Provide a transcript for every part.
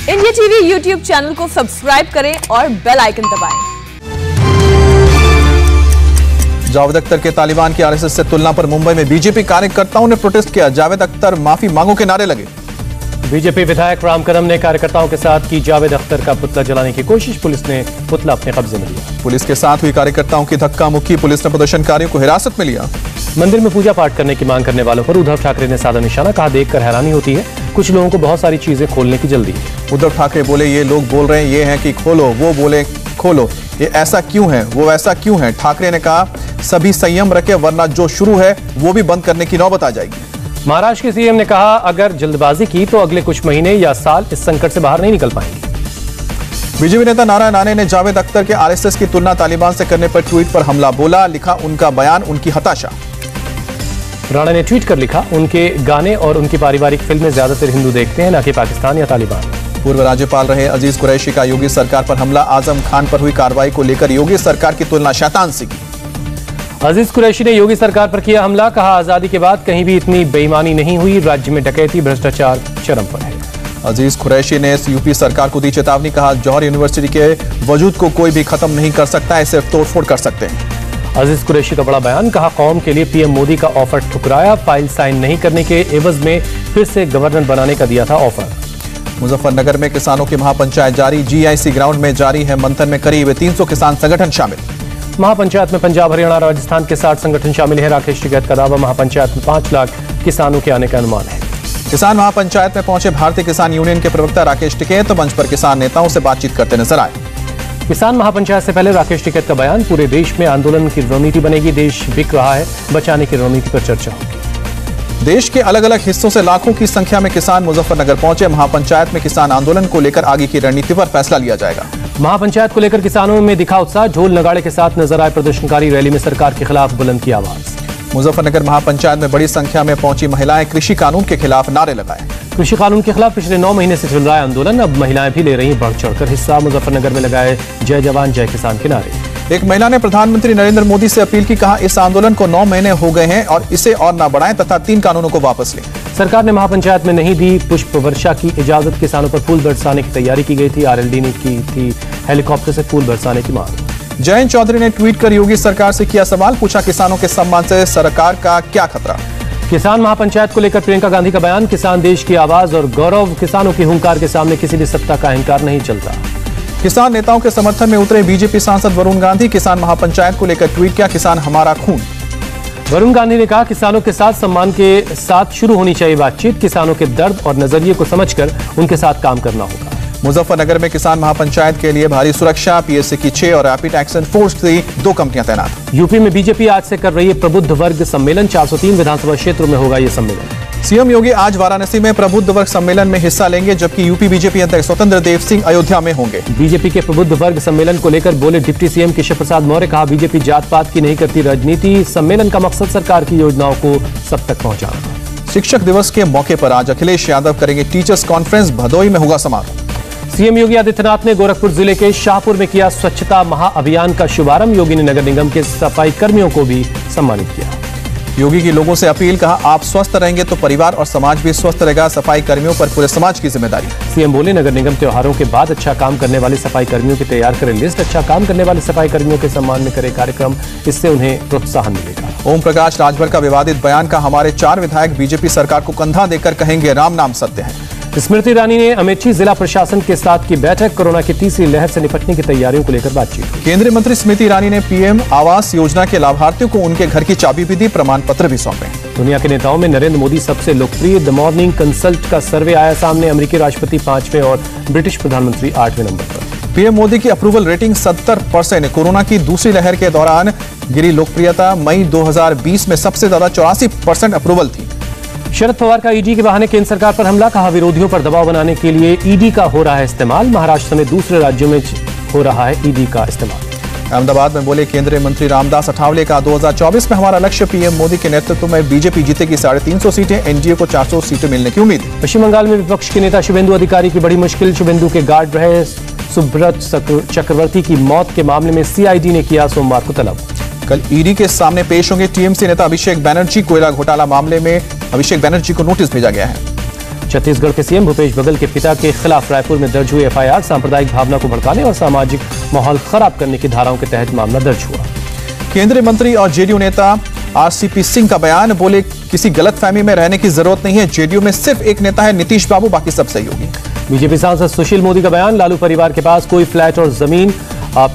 India TV YouTube channel को subscribe करें और बेल आइकन दबाएं। जावेद अख्तर के तालिबान की आरएसएस से तुलना पर मुंबई में बीजेपी कार्यकर्ताओं ने प्रोटेस्ट किया। जावेद अख्तर माफी मांगो के नारे लगे। बीजेपी विधायक राम कदम ने कार्यकर्ताओं के साथ की जावेद अख्तर का पुतला जलाने की कोशिश। पुलिस ने पुतला अपने कब्जे में लिया। पुलिस के साथ हुई कार्यकर्ताओं की धक्का मुक्की। पुलिस ने प्रदर्शनकारियों को हिरासत में लिया। मंदिर में पूजा पाठ करने की मांग करने वालों पर उद्धव ठाकरे ने साधा निशाना। कहा, देखकर हैरानी होती है, कुछ लोगों को बहुत सारी चीजें खोलने की जल्दी है। उद्धव ठाकरे बोले, ये लोग बोल रहे हैं ये है कि खोलो, वो बोले खोलो, ये ऐसा क्यों है, वो वैसा क्यों है। ठाकरे ने कहा, सभी संयम रखे वरना जो शुरू है वो भी बंद करने की नौबत आ जाएगी। महाराष्ट्र के सीएम ने कहा, अगर जल्दबाजी की तो अगले कुछ महीने या साल इस संकट से बाहर नहीं निकल पाएंगे। बीजेपी नेता नारायण राणे ने जावेद अख्तर के आरएसएस की तुलना तालिबान से करने पर ट्वीट पर हमला बोला। लिखा, उनका बयान उनकी हताशा। राणा ने ट्वीट कर लिखा, उनके गाने और उनकी पारिवारिक फिल्में ज्यादातर हिंदू देखते हैं, न कि पाकिस्तान या तालिबान। पूर्व राज्यपाल रहे अजीज कुरैशी का योगी सरकार पर हमला। आजम खान पर हुई कार्रवाई को लेकर योगी सरकार की तुलना शैतान से की। अजीज कुरैशी ने योगी सरकार पर किया हमला। कहा, आजादी के बाद कहीं भी इतनी बेईमानी नहीं हुई, राज्य में डकैती भ्रष्टाचार चरम पर है। अजीज कुरैशी ने यूपी सरकार को दी चेतावनी। कहा, जौहर यूनिवर्सिटी के वजूद को कोई भी खत्म नहीं कर सकता है, सिर्फ तोड़फोड़ कर सकते हैं। अजीज कुरैशी का बड़ा बयान। कहा, कौम के लिए पीएम मोदी का ऑफर ठुकराया, फाइल साइन नहीं करने के एवज में फिर से गवर्नर बनाने का दिया था ऑफर। मुजफ्फरनगर में किसानों की महापंचायत जारी। जीआईसी ग्राउंड में जारी है मंथन में करीब 300 किसान संगठन शामिल। महापंचायत में पंजाब, हरियाणा, राजस्थान के 60 संगठन शामिल है। राकेश टिकैत का दावा, महापंचायत में 5 लाख किसानों के आने का अनुमान है। किसान महापंचायत में पहुंचे भारतीय किसान यूनियन के प्रवक्ता राकेश टिकैत मंच पर किसान नेताओं से बातचीत करते नजर आए। किसान महापंचायत से पहले राकेश टिकैत का बयान। पूरे देश में आंदोलन की रणनीति बनेगी, देश बिक रहा है, बचाने की रणनीति पर चर्चा होगी। देश के अलग अलग हिस्सों से लाखों की संख्या में किसान मुजफ्फरनगर पहुंचे। महापंचायत में किसान आंदोलन को लेकर आगे की रणनीति पर फैसला लिया जाएगा। महापंचायत को लेकर किसानों में दिखा उत्साह। ढोल नगाड़े के साथ नजर आए प्रदर्शनकारी। रैली में सरकार के खिलाफ बुलंद की आवाज। मुजफ्फरनगर महापंचायत में बड़ी संख्या में पहुंची महिलाएं कृषि कानून के खिलाफ नारे लगाए। कृषि कानून के खिलाफ पिछले 9 महीने से चल रहा है आंदोलन, अब महिलाएं भी ले रही बढ़ चढ़कर हिस्सा। मुजफ्फरनगर में लगाए जय जवान जय किसान के नारे। एक महिला ने प्रधानमंत्री नरेंद्र मोदी से अपील की। कहा, इस आंदोलन को 9 महीने हो गए हैं और इसे और न बढ़ाएं तथा 3 कानूनों को वापस लें। सरकार ने महापंचायत में नहीं दी पुष्प वर्षा की इजाजत। किसानों पर फूल बरसाने की तैयारी की गई थी। आरएलडी ने की थी हेलीकॉप्टर से फूल बरसाने की मांग। जयंत चौधरी ने ट्वीट कर योगी सरकार से किया सवाल। पूछा, किसानों के सम्मान से सरकार का क्या खतरा। किसान महापंचायत को लेकर प्रियंका गांधी का बयान। किसान देश की आवाज और गौरव, किसानों की हुंकार के सामने किसी भी सत्ता का अहंकार नहीं चलता। किसान नेताओं के समर्थन में उतरे बीजेपी सांसद वरुण गांधी। किसान महापंचायत को लेकर ट्वीट किया, किसान हमारा खून। वरुण गांधी ने कहा, किसानों के साथ सम्मान के साथ शुरू होनी चाहिए बातचीत। किसानों के दर्द और नजरिए को समझकर उनके साथ काम करना होगा। मुजफ्फरनगर में किसान महापंचायत के लिए भारी सुरक्षा। पीएससी की 6 और रैपिड एक्शन फोर्स की 2 कंपनियां तैनात। यूपी में बीजेपी आज से कर रही है प्रबुद्ध वर्ग सम्मेलन। 403 विधानसभा क्षेत्रों में होगा यह सम्मेलन। सीएम योगी आज वाराणसी में प्रबुद्ध वर्ग सम्मेलन में हिस्सा लेंगे, जबकि यूपी बीजेपी अध्यक्ष स्वतंत्र देव सिंह अयोध्या में होंगे। बीजेपी के प्रबुद्ध वर्ग सम्मेलन को लेकर बोले डिप्टी सीएम केशव प्रसाद मौर्य। कहा, बीजेपी जात पात की नहीं करती राजनीति। सम्मेलन का मकसद सरकार की योजनाओं को सब तक पहुंचाना। शिक्षक दिवस के मौके पर आज अखिलेश यादव करेंगे टीचर्स कॉन्फ्रेंस। भदोई में होगा समारोह। सीएम योगी आदित्यनाथ ने गोरखपुर जिले के शाहपुर में किया स्वच्छता महाअभियान का शुभारंभ। योगी ने नगर निगम के सफाई कर्मियों को भी सम्मानित किया। योगी की लोगों से अपील। कहा, आप स्वस्थ रहेंगे तो परिवार और समाज भी स्वस्थ रहेगा। सफाई कर्मियों पर पूरे समाज की जिम्मेदारी। सीएम बोले, नगर निगम त्योहारों के बाद अच्छा काम करने वाले सफाई कर्मियों की तैयार करे लिस्ट। अच्छा काम करने वाले सफाई कर्मियों के सम्मान में करे कार्यक्रम, इससे उन्हें प्रोत्साहन मिलेगा। ओम प्रकाश राजभर का विवादित बयान। का, हमारे 4 विधायक बीजेपी सरकार को कंधा देकर कहेंगे राम नाम सत्य है। स्मृति ईरानी ने अमेठी जिला प्रशासन के साथ की बैठक। कोरोना की तीसरी लहर से निपटने की तैयारियों को लेकर बातचीत। केंद्रीय मंत्री स्मृति ईरानी ने पीएम आवास योजना के लाभार्थियों को उनके घर की चाबी भी दी, प्रमाण पत्र भी सौंपे। दुनिया के नेताओं में नरेंद्र मोदी सबसे लोकप्रिय। द मॉर्निंग कंसल्ट का सर्वे आया सामने। अमेरिकी राष्ट्रपति 5वें और ब्रिटिश प्रधानमंत्री 8वें नंबर पर। पीएम मोदी की अप्रूवल रेटिंग 70%। कोरोना की दूसरी लहर के दौरान गिरी लोकप्रियता। मई 2020 में सबसे ज्यादा 84% अप्रूवल थी। शरद पवार का ईडी के बहाने केंद्र सरकार पर हमला। कहा, विरोधियों पर दबाव बनाने के लिए ईडी का हो रहा है इस्तेमाल। महाराष्ट्र समेत दूसरे राज्यों में हो रहा है ईडी का इस्तेमाल। अहमदाबाद में बोले केंद्रीय मंत्री रामदास अठावले। का 2024 में हमारा लक्ष्य पीएम मोदी के नेतृत्व में बीजेपी जीतेगी 350 सीटें। एनडीए को 400 सीटें मिलने की उम्मीद। पश्चिम बंगाल में विपक्ष के नेता शुभेंदु अधिकारी की बड़ी मुश्किल। शुभेंदु के गार्ड रहे सुब्रत चक्रवर्ती की मौत के मामले में सीआईडी ने किया सोमवार को तलब। कल ईडी के सामने पेश होंगे टीएमसी नेता अभिषेक बनर्जी। कोयला घोटाला मामले में अभिषेक बनर्जी को नोटिस भेजा गया है। छत्तीसगढ़ के सीएम भूपेश बघेल के पिता के खिलाफ रायपुर में दर्ज हुई एफआईआर सांप्रदायिक भावना को भड़काने और सामाजिक माहौल खराब करने की धाराओं के तहत मामला दर्ज हुआ। केंद्रीय मंत्री और जेडीयू नेता आरसीपी सिंह का बयान, बोले किसी गलतफहमी में रहने की जरूरत नहीं है, जेडीयू में सिर्फ एक नेता है नीतीश बाबू, बाकी सब सहयोगी। बीजेपी सांसद सुशील मोदी का बयान, लालू परिवार के पास कोई फ्लैट और जमीन,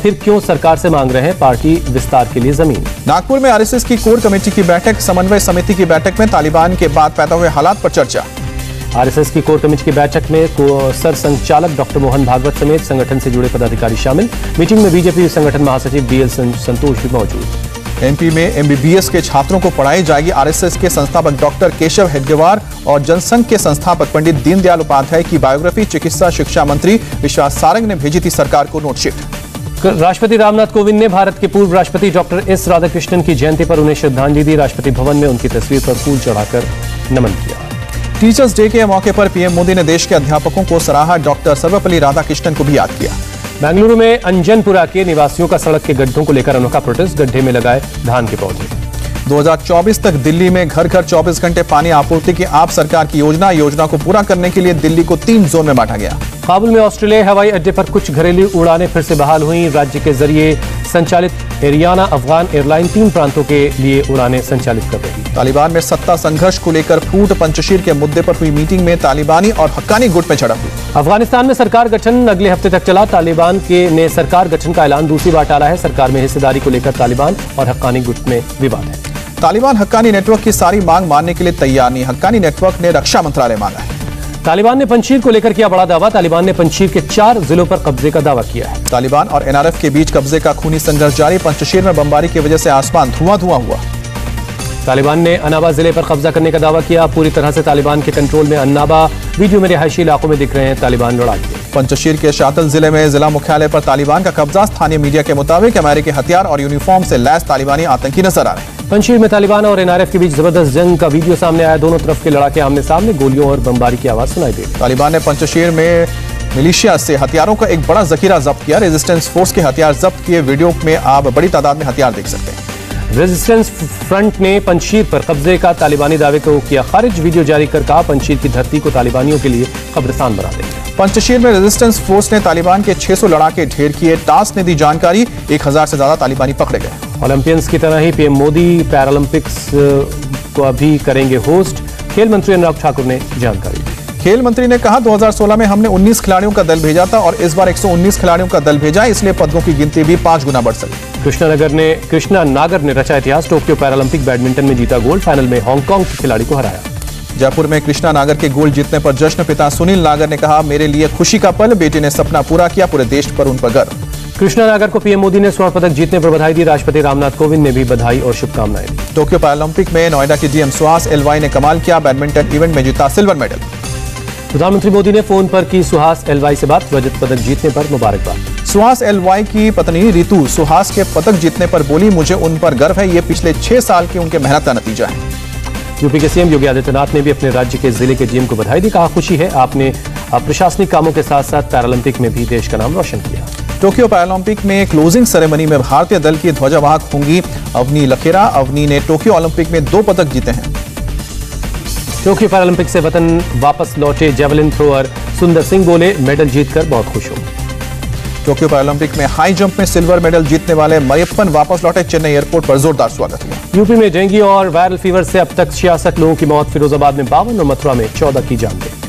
फिर क्यों सरकार से मांग रहे हैं पार्टी विस्तार के लिए जमीन। नागपुर में आरएसएस की कोर कमेटी की बैठक, समन्वय समिति की बैठक में तालिबान के बाद पैदा हुए हालात पर चर्चा। आरएसएस की कोर कमेटी की बैठक में सर संचालक डॉक्टर मोहन भागवत समेत संगठन से जुड़े पदाधिकारी शामिल। मीटिंग में बीजेपी संगठन महासचिव बीएल संतोष भी मौजूद। एमपी में एमबीबीएस के छात्रों को पढ़ाई जाएगी। आरएसएस के संस्थापक डॉक्टर केशव हेडगेवार और जनसंघ के संस्थापक पंडित दीनदयाल उपाध्याय की बायोग्राफी चिकित्सा शिक्षा मंत्री विश्वास सारंग ने भेजी थी सरकार को नोटशीट। राष्ट्रपति रामनाथ कोविंद ने भारत के पूर्व राष्ट्रपति डॉक्टर एस राधाकृष्णन की जयंती पर उन्हें श्रद्धांजलि दी। राष्ट्रपति भवन में उनकी तस्वीर पर फूल चढ़ाकर नमन किया। टीचर्स डे के मौके पर पीएम मोदी ने देश के अध्यापकों को सराहा। डॉक्टर सर्वपल्ली राधाकृष्णन को भी याद किया। बेंगलुरु में अंजनपुरा के निवासियों का सड़क के गड्ढों को लेकर अनोखा प्रोटेस्ट, गड्ढे में लगाए धान के पौधे। 2024 तक दिल्ली में घर घर 24 घंटे पानी आपूर्ति की आप सरकार की योजना को पूरा करने के लिए दिल्ली को 3 जोन में बांटा गया। काबुल में ऑस्ट्रेलिया हवाई अड्डे पर कुछ घरेलू उड़ानें फिर से बहाल हुई। राज्य के जरिए संचालित एरियाना अफगान एयरलाइन 3 प्रांतों के लिए उड़ानें संचालित कर रही है। तालिबान में सत्ता संघर्ष को लेकर फूट पंचशील के मुद्दे पर हुई मीटिंग में तालिबानी और हक्कानी गुट में झड़प हुई। अफगानिस्तान में सरकार गठन अगले हफ्ते तक चला। तालिबान ने सरकार गठन का ऐलान दूसरी बार टाला है। सरकार में हिस्सेदारी को लेकर तालिबान और हक्कानी गुट में विवाद है। तालिबान हक्कानी नेटवर्क की सारी मांग मानने के लिए तैयार नहीं। हक्कानी नेटवर्क ने रक्षा मंत्रालय मांगा है। तालिबान ने पंजशीर को लेकर किया बड़ा दावा। तालिबान ने पंजशीर के 4 जिलों पर कब्जे का दावा किया है। तालिबान और एनआरएफ के बीच कब्जे का खूनी संघर्ष जारी। पंजशीर में बमबारी की वजह से आसमान धुआं हुआ। तालिबान ने अन्नाबा जिले पर कब्जा करने का दावा किया। पूरी तरह से तालिबान के कंट्रोल में अन्नाबा। वीडियो में रिहायशी इलाकों में दिख रहे हैं तालिबान लड़ाके। पंजशीर के शातल जिले में जिला मुख्यालय पर तालिबान का कब्जा। स्थानीय मीडिया के मुताबिक अमेरिकी हथियार और यूनिफॉर्म से लैस तालिबानी आतंकी नजर आ रहे हैं। पंजशीर में तालिबान और एनआरएफ के बीच जबरदस्त जंग का वीडियो सामने आया। दोनों तरफ के लड़ाके आमने सामने, गोलियों और बमबारी की आवाज सुनाई दी। तालिबान ने पंजशीर में मिलिशिया से हथियारों का एक बड़ा जखीरा जब्त किया। रेजिस्टेंस फोर्स के हथियार जब्त किए। वीडियो में आप बड़ी तादाद में हथियार देख सकते हैं। रेजिस्टेंस फ्रंट ने पंजशीर पर कब्जे का तालिबानी दावे को किया खारिज। वीडियो जारी कर कहा पंजशीर की धरती को तालिबानियों के लिए कब्रिस्तान बना देंगे। पंजशीर में रेजिस्टेंस फोर्स ने तालिबान के 600 लड़ाके ढेर किए। टास्क ने दी जानकारी, 1000 से ज्यादा तालिबानी पकड़े गए। ओलंपियंस की तरह ही पीएम मोदी पैरालंपिक्स को अभी करेंगे होस्ट। खेल मंत्री अनुराग ठाकुर ने जानकारी दी। खेल मंत्री ने कहा 2016 में हमने 19 खिलाड़ियों का दल भेजा था और इस बार 119 खिलाड़ियों का दल भेजा है, इसलिए पदकों की गिनती भी 5 गुना बढ़ सकी। कृष्णा नागर ने रचा इतिहास। टोक्यो पैरालंपिक बैडमिंटन में जीता गोल्ड। फाइनल में हांगकांग के खिलाड़ी को हराया। जयपुर में कृष्णा नागर के गोल्ड जीतने पर जश्न। पिता सुनील नागर ने कहा मेरे लिए खुशी का पल, बेटे ने सपना पूरा किया, पूरे देश पर उन पर गर्व। कृष्णा नागर को पीएम मोदी ने स्वर्ण पदक जीतने पर बधाई दी। राष्ट्रपति रामनाथ कोविंद ने भी बधाई और शुभकामनाएं दी। टोक्यो पैरालंपिक में नोएडा की डीएम सुहास एलवाई ने कमाल किया। बैडमिंटन इवेंट में जीता सिल्वर मेडल। प्रधानमंत्री मोदी ने फोन पर की सुहास एलवाई से बात। रजत पदक जीतने पर मुबारकबाद। सुहास एलवाई की पत्नी रितु सुहास के पदक जीतने पर बोली मुझे उन पर गर्व है, ये पिछले 6 साल की उनके मेहनत का नतीजा है। यूपी के सीएम योगी आदित्यनाथ ने भी अपने राज्य के जिले के जीएम को बधाई दी। कहा खुशी है आपने प्रशासनिक कामों के साथ साथ पैरालंपिक में भी देश का नाम रोशन किया। टोक्यो पैरालंपिक में क्लोजिंग सेरेमनी में भारतीय दल की ध्वजावाहक होंगी अवनी लखेरा। अवनी ने टोक्यो ओलंपिक में 2 पदक जीते हैं। टोक्यो पैरालंपिक से वतन वापस लौटे जेवलिन थ्रोअर सुंदर सिंह बोले मेडल जीतकर बहुत खुश हूं। टोक्यो पैरालंपिक में हाई जंप में सिल्वर मेडल जीतने वाले मरियप्पन वापस लौटे। चेन्नई एयरपोर्ट पर जोरदार स्वागत हुआ। यूपी में डेंगू और वायरल फीवर से अब तक 66 लोगों की मौत। फिरोजाबाद में 52 और मथुरा में 14 की जान गई।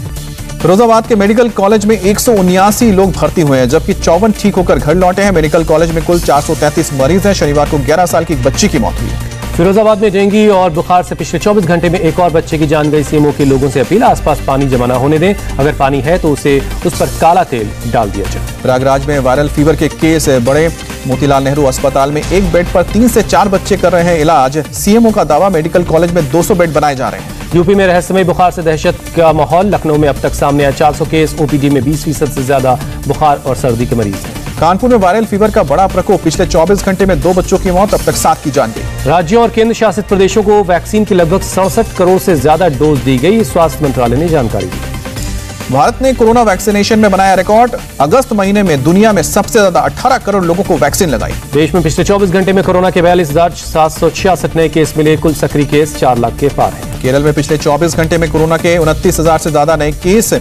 फिरोजाबाद के मेडिकल कॉलेज में 179 लोग भर्ती हुए हैं, जबकि 54 ठीक होकर घर लौटे हैं। मेडिकल कॉलेज में कुल 433 मरीज हैं। शनिवार को 11 साल की एक बच्ची की मौत हुई। फिरोजाबाद में डेंगू और बुखार से पिछले 24 घंटे में एक और बच्चे की जान गई। सीएमओ के लोगों से अपील, आसपास पानी जमा न होने दें। अगर पानी है तो उस पर काला तेल डाल दिया जाए। प्रयागराज में वायरल फीवर के केस बढ़े। मोतीलाल नेहरू अस्पताल में एक बेड पर 3 से 4 बच्चे कर रहे हैं इलाज। सीएमओ का दावा मेडिकल कॉलेज में 200 बेड बनाए जा रहे हैं। यूपी में रहस्यमय बुखार से दहशत का माहौल। लखनऊ में अब तक सामने आया 400 केस। ओपीडी में 20% से ज्यादा बुखार और सर्दी के मरीज हैं। कानपुर में वायरल फीवर का बड़ा प्रकोप। पिछले 24 घंटे में 2 बच्चों की मौत, अब तक 7 की जान गई। राज्यों और केंद्र शासित प्रदेशों को वैक्सीन की लगभग 67 करोड़ से ज्यादा डोज दी गई। स्वास्थ्य मंत्रालय ने जानकारी दी। भारत ने कोरोना वैक्सीनेशन में बनाया रिकॉर्ड। अगस्त महीने में दुनिया में सबसे ज्यादा 18 करोड़ लोगों को वैक्सीन लगाई। देश में पिछले 24 घंटे में कोरोना के 42,766 नए केस मिले। कुल सक्रिय केस 4 लाख के पार हैं। केरल में पिछले 24 घंटे में कोरोना के 29,000 से ज्यादा नए केस,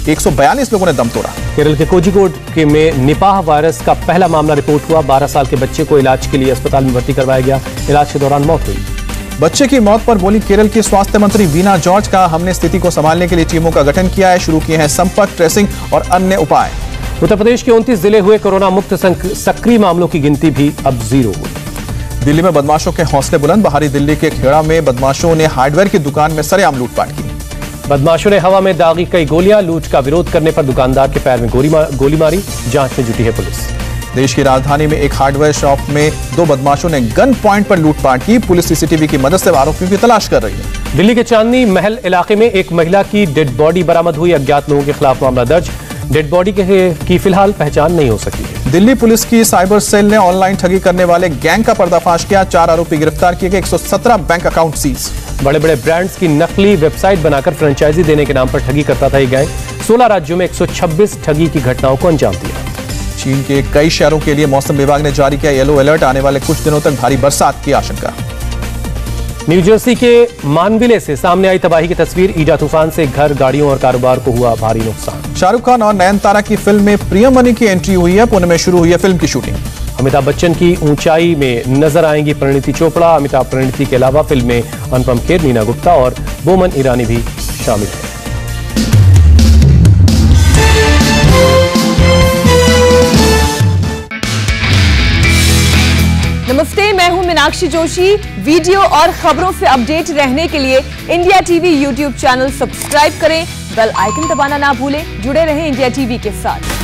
142 लोगों ने दम तोड़ा। केरल के कोझिकोड में निपाह वायरस का पहला मामला रिपोर्ट हुआ। 12 साल के बच्चे को इलाज के लिए अस्पताल में भर्ती करवाया गया। इलाज के दौरान मौत हुई। बच्चे की मौत पर बोली केरल की स्वास्थ्य मंत्री वीना जॉर्ज का, हमने स्थिति को संभालने के लिए टीमों का गठन किया है, शुरू किए हैं संपर्क ट्रेसिंग और अन्य उपाय। उत्तर प्रदेश के 29 जिले हुए कोरोना मुक्त, सक्रिय मामलों की गिनती भी अब 0 हुई। दिल्ली में बदमाशों के हौसले बुलंद। बाहरी दिल्ली के खेड़ा में बदमाशों ने हार्डवेयर की दुकान में सरेआम लूटपाट की। बदमाशों ने हवा में दागी कई गोलियां। लूट का विरोध करने पर दुकानदार के पैर में गोली मारी। जांच में जुटी है पुलिस। देश की राजधानी में एक हार्डवेयर शॉप में 2 बदमाशों ने गन पॉइंट पर लूटपाट की। पुलिस सीसीटीवी की मदद से आरोपियों की तलाश कर रही है। दिल्ली के चांदनी महल इलाके में एक महिला की डेड बॉडी बरामद हुई। अज्ञात लोगों के खिलाफ मामला दर्ज। डेड बॉडी की फिलहाल पहचान नहीं हो सकी है। दिल्ली पुलिस की साइबर सेल ने ऑनलाइन ठगी करने वाले गैंग का पर्दाफाश किया। 4 आरोपी गिरफ्तार किए गए। 117 बैंक अकाउंट सीज। बड़े बड़े ब्रांड्स की नकली वेबसाइट बनाकर फ्रेंचाइजी देने के नाम पर ठगी करता था ये गैंग। 16 राज्यों में 126 ठगी की घटनाओं को अंजाम दिया। चीन के कई शहरों के लिए मौसम विभाग ने जारी किया येलो अलर्ट। आने वाले कुछ दिनों तक भारी बरसात की आशंका। न्यू जर्सी के मानविले से सामने आई तबाही की तस्वीर। ईडा तूफान से घर, गाड़ियों और कारोबार को हुआ भारी नुकसान। शाहरुख खान और नयनतारा की फिल्म में प्रियमणि की एंट्री हुई है। पुणे में शुरू हुई है फिल्म की शूटिंग। अमिताभ बच्चन की ऊंचाई में नजर आएंगी परिणीति चोपड़ा। अमिताभ परिणीति के अलावा फिल्म में अनुपम खेर, नीना गुप्ता और बोमन ईरानी भी शामिल हैं। नमस्ते, मैं हूं मीनाक्षी जोशी। वीडियो और खबरों से अपडेट रहने के लिए India TV YouTube channel subscribe करें, बेल आइकन दबाना ना भूलें। जुड़े रहें इंडिया टीवी के साथ।